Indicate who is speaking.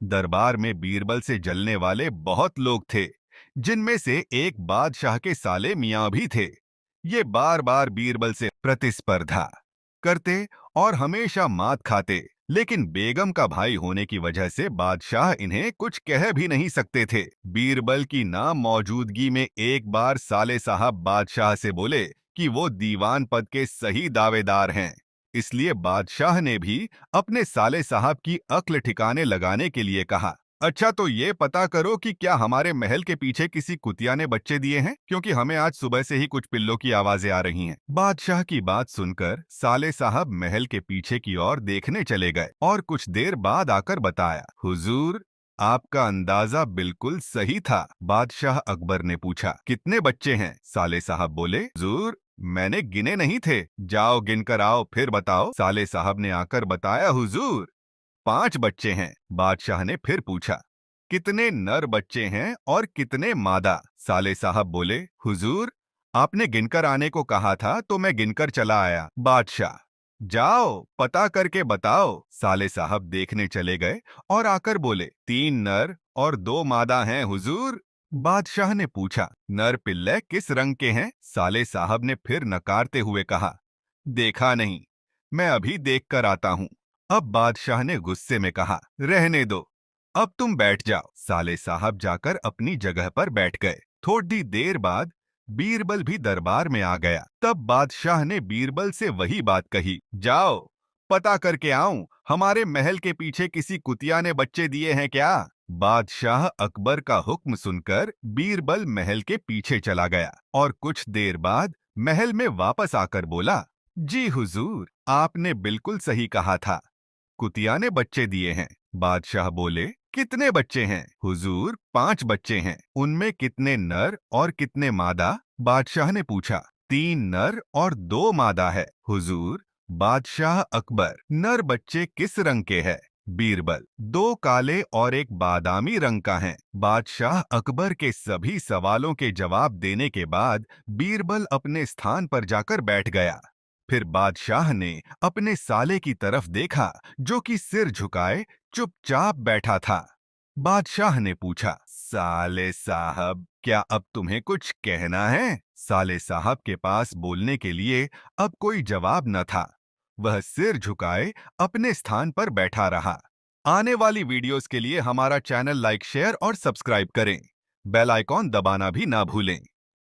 Speaker 1: दरबार में बीरबल से जलने वाले बहुत लोग थे, जिनमें से एक बादशाह के साले मियां भी थे। ये बार बार बीरबल से प्रतिस्पर्धा करते और हमेशा मात खाते, लेकिन बेगम का भाई होने की वजह से बादशाह इन्हें कुछ कह भी नहीं सकते थे। बीरबल की ना मौजूदगी में एक बार साले साहब बादशाह से बोले कि वो दीवान पद के सही दावेदार हैं। इसलिए बादशाह ने भी अपने साले साहब की अक्ल ठिकाने लगाने के लिए कहा, अच्छा तो ये पता करो कि क्या हमारे महल के पीछे किसी कुतिया ने बच्चे दिए हैं, क्योंकि हमें आज सुबह से ही कुछ पिल्लों की आवाजें आ रही हैं। बादशाह की बात सुनकर साले साहब महल के पीछे की ओर देखने चले गए और कुछ देर बाद आकर बताया, हुजूर आपका अंदाजा बिल्कुल सही था। बादशाह अकबर ने पूछा, कितने बच्चे हैं? साले साहब बोले, हुजूर मैंने गिने नहीं थे, जाओ गिनकर आओ फिर बताओ। साले साहब ने आकर बताया, हुजूर 5 बच्चे हैं। बादशाह ने फिर पूछा, कितने नर बच्चे हैं और कितने मादा? साले साहब बोले, हुजूर आपने गिनकर आने को कहा था तो मैं गिनकर चला आया। बादशाह, जाओ पता करके बताओ। साले साहब देखने चले गए और आकर बोले, 3 नर और 2 मादा हैं हुजूर। बादशाह ने पूछा, नर पिल्ले किस रंग के हैं? साले साहब ने फिर नकारते हुए कहा, देखा नहीं, मैं अभी देख कर आता हूँ। अब बादशाह ने गुस्से में कहा, रहने दो, अब तुम बैठ जाओ। साले साहब जाकर अपनी जगह पर बैठ गए। थोड़ी देर बाद बीरबल भी दरबार में आ गया। तब बादशाह ने बीरबल से वही बात कही, जाओ पता करके आऊं, हमारे महल के पीछे किसी कुतिया ने बच्चे दिए हैं क्या? बादशाह अकबर का हुक्म सुनकर बीरबल महल के पीछे चला गया और कुछ देर बाद महल में वापस आकर बोला, जी हुजूर आपने बिल्कुल सही कहा था, कुतिया ने बच्चे दिए हैं। बादशाह बोले, कितने बच्चे हैं? हुजूर 5 बच्चे हैं। उनमें कितने नर और कितने मादा? बादशाह ने पूछा। 3 नर और 2 मादा है हुजूर। बादशाह अकबर, नर बच्चे किस रंग के हैं? बीरबल, 2 काले और 1 बादामी रंग का है। बादशाह अकबर के सभी सवालों के जवाब देने के बाद बीरबल अपने स्थान पर जाकर बैठ गया। फिर बादशाह ने अपने साले की तरफ देखा, जो कि सिर झुकाए चुपचाप बैठा था। बादशाह ने पूछा, साले साहब क्या अब तुम्हें कुछ कहना है? साले साहब के पास बोलने के लिए अब कोई जवाब न था। वह सिर झुकाए अपने स्थान पर बैठा रहा। आने वाली वीडियोस के लिए हमारा चैनल लाइक, शेयर और सब्सक्राइब करें। बेल आइकॉन दबाना भी ना भूलें।